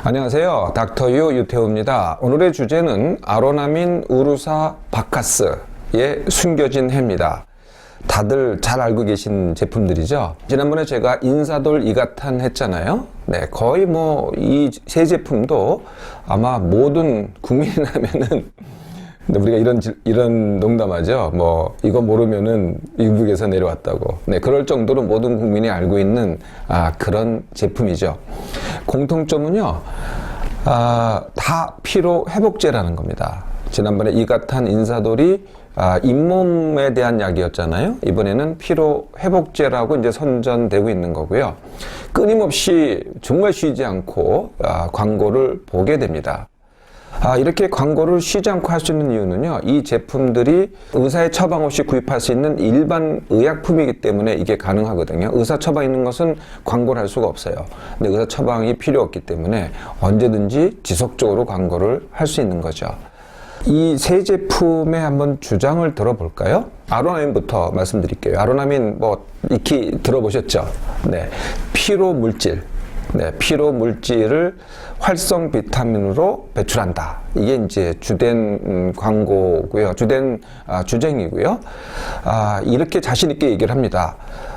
안녕하세요. 닥터유 유태우입니다. 오늘의 주제는 아로나민 우루사 바카스의 숨겨진 해입니다. 다들 잘 알고 계신 제품들이죠. 지난번에 제가 인사돌 이가탄 했잖아요. 네, 거의 이 세 제품도 아마 모든 국민이라면은 우리가 이런 농담하죠. 이거 모르면은 이북에서 내려왔다고. 네, 그럴 정도로 모든 국민이 알고 있는 그런 제품이죠. 공통점은요, 다 피로 회복제라는 겁니다. 지난번에 이가탄 인사돌이 잇몸에 대한 약이었잖아요. 이번에는 피로 회복제라고 이제 선전되고 있는 거고요. 끊임없이 정말 쉬지 않고 광고를 보게 됩니다. 이렇게 광고를 쉬지 않고 할 수 있는 이유는요, 이 제품들이 의사의 처방 없이 구입할 수 있는 일반 의약품이기 때문에 이게 가능하거든요. 의사 처방 있는 것은 광고를 할 수가 없어요. 근데 의사 처방이 필요 없기 때문에 언제든지 지속적으로 광고를 할 수 있는 거죠. 이 세 제품의 한번 주장을 들어볼까요? 아로나민부터 말씀드릴게요. 아로나민 익히 들어보셨죠? 네, 피로 물질. 네, 피로 물질을 활성 비타민으로 배출한다. 이게 이제 주된 광고고요. 주된 주쟁이고요. 이렇게 자신 있게 얘기를 합니다.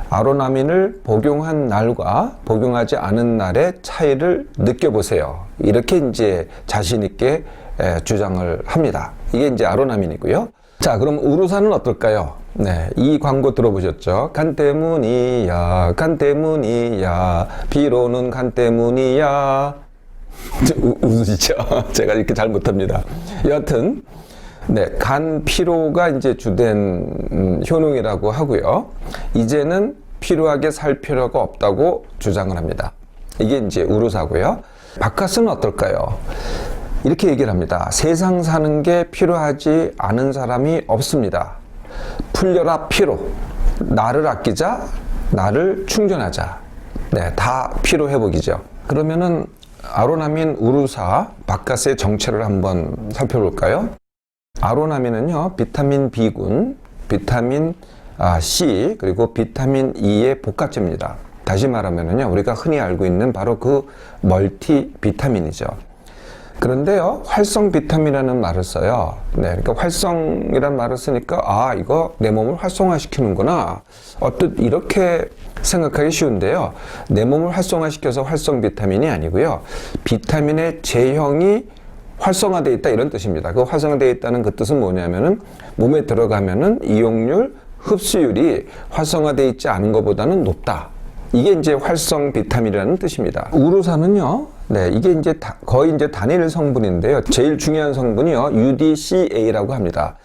아로나민을 복용한 날과 복용하지 않은 날의 차이를 느껴보세요. 이렇게 이제 자신 있게 주장을 합니다. 이게 이제 아로나민이고요. 자, 그럼 우루사는 어떨까요? 네, 이 광고 들어보셨죠? 간 때문이야, 간 때문이야, 피로는 간 때문이야. 웃으시죠? 제가 이렇게 잘 못합니다. 여하튼, 네, 간 피로가 이제 주된 효능이라고 하고요. 이제는 피로하게 살 필요가 없다고 주장을 합니다. 이게 이제 우루사고요. 바카스는 어떨까요? 이렇게 얘기를 합니다. 세상 사는 게 필요하지 않은 사람이 없습니다. 풀려라 피로. 나를 아끼자, 나를 충전하자. 네, 다 피로 회복이죠. 그러면은 아로나민 우루사 바카스의 정체를 한번 살펴볼까요? 아로나민은요, 비타민 B군, 비타민 C, 그리고 비타민 E의 복합체입니다. 다시 말하면은요, 우리가 흔히 알고 있는 바로 그 멀티 비타민이죠. 그런데요, 활성 비타민이라는 말을 써요. 네, 그러니까 활성이라는 말을 쓰니까 이거 내 몸을 활성화시키는구나. 이렇게 생각하기 쉬운데요. 내 몸을 활성화시켜서 활성 비타민이 아니고요. 비타민의 제형이 활성화되어 있다 이런 뜻입니다. 그 활성화되어 있다는 그 뜻은 뭐냐면은 몸에 들어가면은 이용률, 흡수율이 활성화되어 있지 않은 것보다는 높다. 이게 이제 활성 비타민이라는 뜻입니다. 우루사는요, 네, 이게 이제 거의 이제 단일 성분인데요. 제일 중요한 성분이요, UDCA라고 합니다.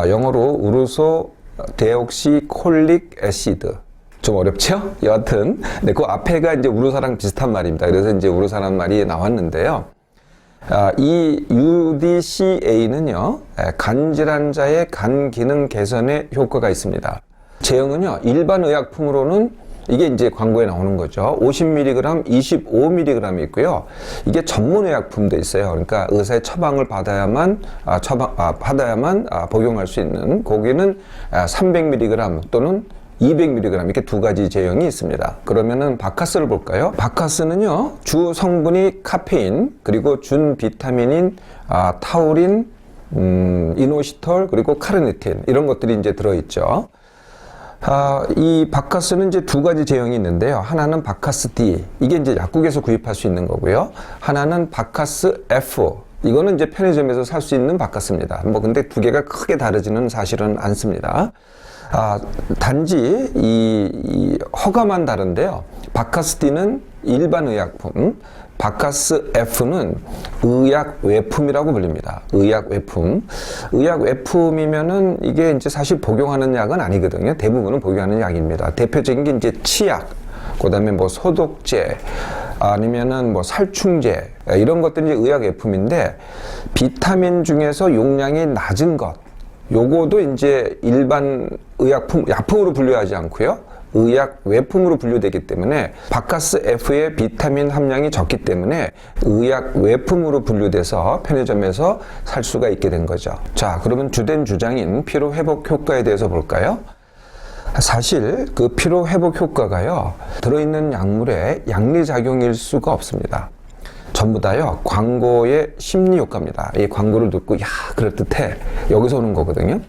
영어로 우루소 데옥시콜릭 애시드. 좀 어렵죠? 여하튼, 네, 그 앞에가 이제 우루사랑 비슷한 말입니다. 그래서 이제 우루사라는 말이 나왔는데요. 이 UDCA는요, 간 질환자의 간 기능 개선에 효과가 있습니다. 제형은요, 일반 의약품으로는 이게 이제 광고에 나오는 거죠. 50mg, 25mg이 있고요. 이게 전문 의약품도 있어요. 그러니까 의사의 처방을 받아야만 복용할 수 있는, 거기는 300mg 또는 200mg 이렇게 두 가지 제형이 있습니다. 그러면은 바카스를 볼까요? 바카스는요, 주 성분이 카페인, 그리고 준 비타민인 타우린, 이노시톨, 그리고 카르니틴 이런 것들이 이제 들어있죠. 이 바카스는 이제 두 가지 제형이 있는데요. 하나는 바카스 D, 이게 이제 약국에서 구입할 수 있는 거고요. 하나는 바카스 F, 이거는 이제 편의점에서 살 수 있는 바카스입니다. 근데 두 개가 크게 다르지는 사실은 않습니다. 단지 이 허가만 다른데요. 바카스 D는 일반 의약품, 바카스 F는 의약 외품이라고 불립니다. 의약 외품. 의약 외품이면은 이게 이제 사실 복용하는 약은 아니거든요. 대부분은 복용하는 약입니다. 대표적인 게 이제 치약, 그 다음에 소독제, 아니면은 살충제, 이런 것들이 이제 의약 외품인데, 비타민 중에서 용량이 낮은 것, 요거도 이제 일반 의약품, 약품으로 분류하지 않고요. 의약 외품으로 분류되기 때문에 바카스 F의 비타민 함량이 적기 때문에 의약 외품으로 분류돼서 편의점에서 살 수가 있게 된 거죠. 자, 그러면 주된 주장인 피로 회복 효과에 대해서 볼까요? 사실 그 피로 회복 효과가요, 들어있는 약물의 양리작용일 수가 없습니다. 전부 다요 광고의 심리 효과입니다. 이 광고를 듣고 야 그럴듯해 여기서 오는 거거든요.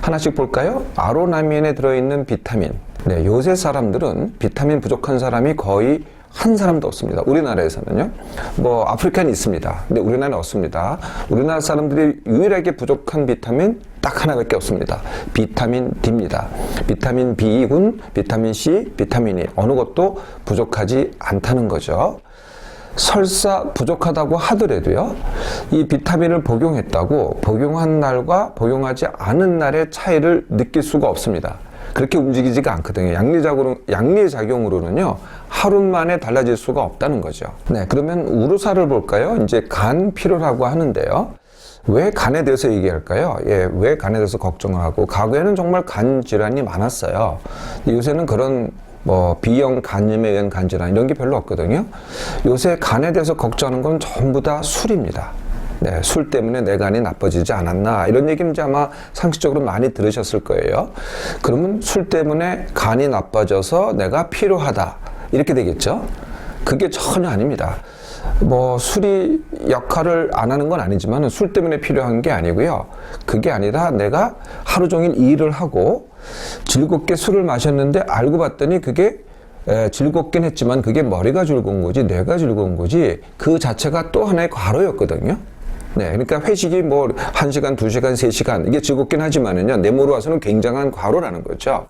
하나씩 볼까요? 아로나민에 들어있는 비타민. 네, 요새 사람들은 비타민 부족한 사람이 거의 한 사람도 없습니다. 우리나라에서는요. 뭐 아프리카는 있습니다. 근데 우리나라는 없습니다. 우리나라 사람들이 유일하게 부족한 비타민 딱 하나밖에 없습니다. 비타민 D입니다. 비타민 B군, 비타민 C, 비타민 E 어느 것도 부족하지 않다는 거죠. 설사 부족하다고 하더라도요, 이 비타민을 복용했다고 복용한 날과 복용하지 않은 날의 차이를 느낄 수가 없습니다. 그렇게 움직이지가 않거든요. 양리작용으로는요, 하루 만에 달라질 수가 없다는 거죠. 네, 그러면 우루사를 볼까요? 이제 간 피로라고 하는데요. 왜 간에 대해서 얘기할까요? 예, 왜 간에 대해서 걱정을 하고, 과거에는 정말 간 질환이 많았어요. 요새는 그런 B형 간염에 의한 간질환 이런 게 별로 없거든요. 요새 간에 대해서 걱정하는 건 전부 다 술입니다. 네, 술 때문에 내 간이 나빠지지 않았나 이런 얘기는 이제 아마 상식적으로 많이 들으셨을 거예요. 그러면 술 때문에 간이 나빠져서 내가 피로하다 이렇게 되겠죠. 그게 전혀 아닙니다. 술이 역할을 안 하는 건 아니지만 술 때문에 필요한 게 아니고요. 그게 아니라 내가 하루 종일 일을 하고 즐겁게 술을 마셨는데 알고 봤더니 그게 즐겁긴 했지만 그게 머리가 즐거운 거지 뇌가 즐거운 거지 그 자체가 또 하나의 과로였거든요. 네, 그러니까 회식이 1시간, 2시간, 3시간 이게 즐겁긴 하지만은요 내 몸으로 와서는 굉장한 과로라는 거죠.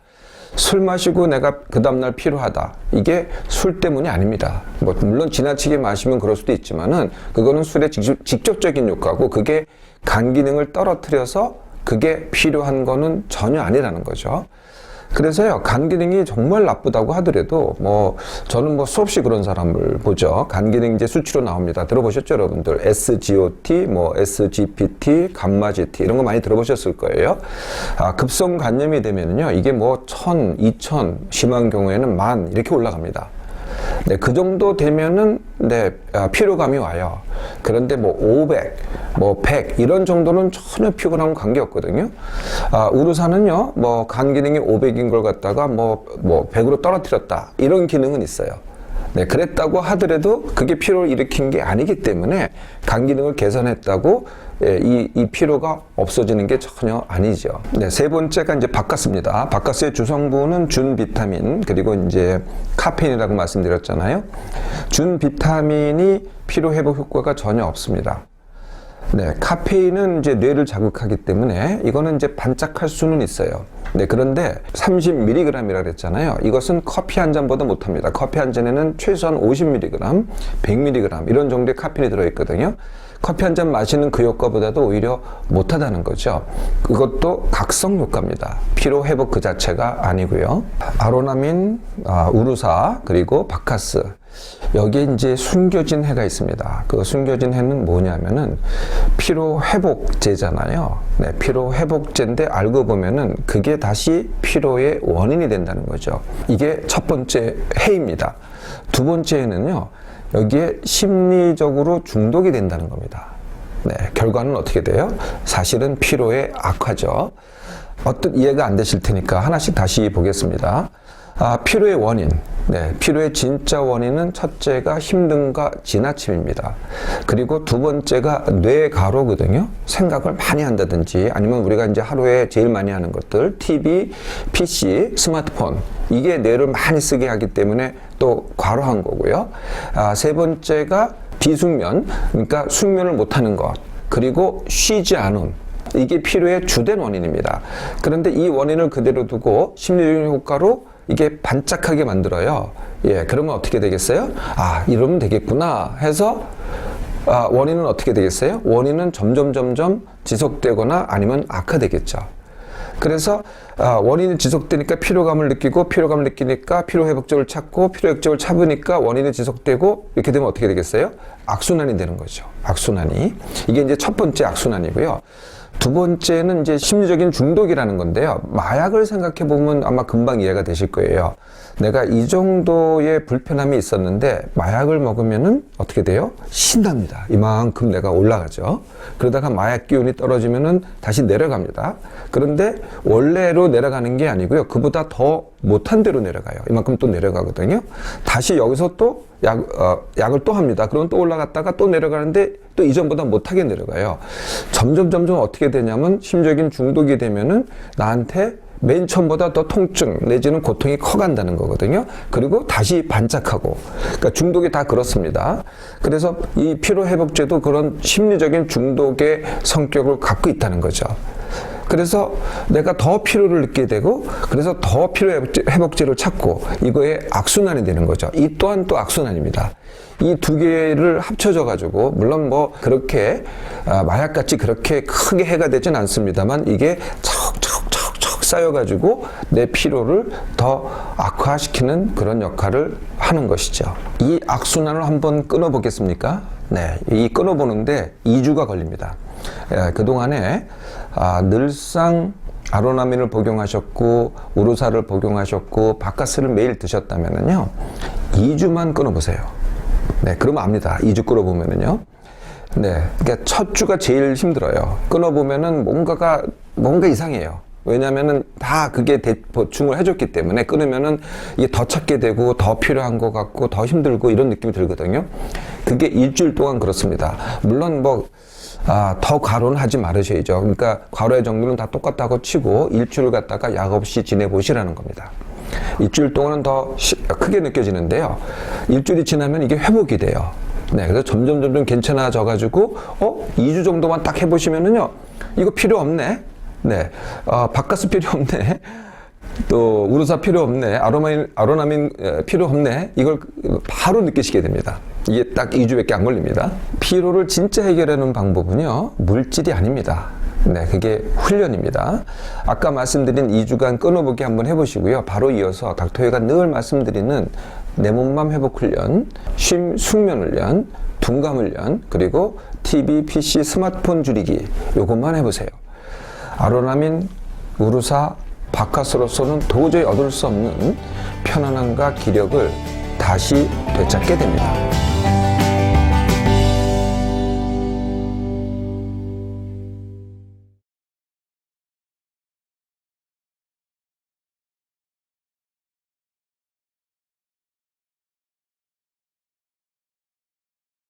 술 마시고 내가 그 다음날 피로하다. 이게 술 때문이 아닙니다. 물론 지나치게 마시면 그럴 수도 있지만은 그거는 술의 직접적인 효과고 그게 간 기능을 떨어뜨려서 그게 필요한 거는 전혀 아니라는 거죠. 그래서요, 간 기능이 정말 나쁘다고 하더라도 저는 수없이 그런 사람을 보죠. 간 기능 이제 수치로 나옵니다. 들어보셨죠, 여러분들? SGOT, SGPT, 감마 GT 이런 거 많이 들어보셨을 거예요. 급성 간염이 되면요, 이게 1000, 2000, 심한 경우에는 10,000 이렇게 올라갑니다. 네, 그 정도 되면은 피로감이 와요. 그런데 500, 100 이런 정도는 전혀 피곤함과 관계없거든요. 우루사는요, 간 기능이 500인 걸 갖다가 100으로 떨어뜨렸다 이런 기능은 있어요. 네, 그랬다고 하더라도 그게 피로를 일으킨 게 아니기 때문에 간 기능을 개선했다고 이 피로가 없어지는 게 전혀 아니죠. 네, 세 번째가 이제 바카스입니다. 바카스의 주성분은 준비타민 그리고 이제 카페인이라고 말씀드렸잖아요. 준비타민이 피로 회복 효과가 전혀 없습니다. 네, 카페인은 이제 뇌를 자극하기 때문에 이거는 이제 반짝할 수는 있어요. 네, 그런데 30mg이라 그랬잖아요. 이것은 커피 한 잔보다 못합니다. 커피 한 잔에는 최소한 50mg, 100mg 이런 정도의 카페인이 들어있거든요. 커피 한 잔 마시는 그 효과보다도 오히려 못하다는 거죠. 그것도 각성 효과입니다. 피로 회복 그 자체가 아니고요. 아로나민, 우루사 그리고 바카스 여기에 이제 숨겨진 해가 있습니다. 그 숨겨진 해는 뭐냐면은 피로 회복제잖아요. 네, 피로 회복제인데 알고 보면은 그게 다시 피로의 원인이 된다는 거죠. 이게 첫 번째 해입니다. 두 번째 해는요, 여기에 심리적으로 중독이 된다는 겁니다. 네, 결과는 어떻게 돼요? 사실은 피로의 악화죠. 어떤 이해가 안 되실 테니까 하나씩 다시 보겠습니다. 피로의 원인. 네, 피로의 진짜 원인은 첫째가 힘듦과 지나침입니다. 그리고 두 번째가 뇌가로거든요. 생각을 많이 한다든지 아니면 우리가 이제 하루에 제일 많이 하는 것들, TV, PC, 스마트폰 이게 뇌를 많이 쓰게 하기 때문에 또 과로한 거고요. 세 번째가 비숙면, 그러니까 숙면을 못하는 것, 그리고 쉬지 않음. 이게 피로의 주된 원인입니다. 그런데 이 원인을 그대로 두고 심리적인 효과로 이게 반짝하게 만들어요. 예, 그러면 어떻게 되겠어요? 이러면 되겠구나 해서 원인은 어떻게 되겠어요? 원인은 점점 지속되거나 아니면 악화되겠죠. 그래서 원인이 지속되니까 피로감을 느끼고 피로감을 느끼니까 피로회복제를 찾고 피로회복제를 찾으니까 원인이 지속되고 이렇게 되면 어떻게 되겠어요? 악순환이 되는 거죠. 악순환이. 이게 이제 첫 번째 악순환이고요. 두 번째는 이제 심리적인 중독이라는 건데요. 마약을 생각해 보면 아마 금방 이해가 되실 거예요. 내가 이 정도의 불편함이 있었는데 마약을 먹으면은 어떻게 돼요? 신납니다. 이만큼 내가 올라가죠. 그러다가 마약 기운이 떨어지면은 다시 내려갑니다. 그런데 원래로 내려가는 게 아니고요. 그보다 더 못한 데로 내려가요. 이만큼 또 내려가거든요. 다시 여기서 또 약을 또 합니다. 그럼 또 올라갔다가 또 내려가는데 또 이전보다 못하게 내려가요. 점점 어떻게 되냐면 심리적인 중독이 되면은 나한테 맨 처음보다 더 통증 내지는 고통이 커간다는 거거든요. 그리고 다시 반짝하고. 그러니까 중독이 다 그렇습니다. 그래서 이 피로회복제도 그런 심리적인 중독의 성격을 갖고 있다는 거죠. 그래서 내가 더 피로를 느끼게 되고 그래서 더 피로회복제를 찾고 이거에 악순환이 되는 거죠. 이 또한 또 악순환입니다. 이 두 개를 합쳐져 가지고 물론 뭐 그렇게 마약같이 그렇게 크게 해가 되진 않습니다만 이게 척 쌓여가지고 내 피로를 더 악화시키는 그런 역할을 하는 것이죠. 이 악순환을 한번 끊어보겠습니까? 네, 이 끊어보는데 2주가 걸립니다. 그동안에 늘상 아로나민을 복용하셨고 우루사를 복용하셨고 바카스를 매일 드셨다면요 2주만 끊어보세요. 네, 그러면 압니다. 2주 끊어보면은요. 네, 그러니까 첫 주가 제일 힘들어요. 끊어보면은 뭔가 이상해요. 왜냐면은 다 그게 보충을 해줬기 때문에 끊으면은 이게 더 찾게 되고 더 필요한 것 같고 더 힘들고 이런 느낌이 들거든요. 그게 일주일 동안 그렇습니다. 물론 더 과로는 하지 말으셔야죠. 그러니까 과로의 정도는 다 똑같다고 치고 일주일 갖다가 약 없이 지내보시라는 겁니다. 일주일 동안은 더 크게 느껴지는데요. 일주일이 지나면 이게 회복이 돼요. 네, 그래서 점점 괜찮아져가지고 2주 정도만 딱 해보시면은요. 이거 필요 없네. 네, 바카스 필요 없네. 또 우루사 필요 없네. 아로나민 필요 없네. 이걸 바로 느끼시게 됩니다. 이게 딱 2주밖에 안 걸립니다. 피로를 진짜 해결하는 방법은요. 물질이 아닙니다. 네, 그게 훈련입니다. 아까 말씀드린 2주간 끊어보기 한번 해보시고요. 바로 이어서 닥터회가 늘 말씀드리는 내 몸맘 회복 훈련, 쉼 숙면 훈련, 둔감 훈련, 그리고 TV, PC, 스마트폰 줄이기 요것만 해보세요. 아로나민, 우루사, 바카스로서는 도저히 얻을 수 없는 편안함과 기력을 다시 되찾게 됩니다.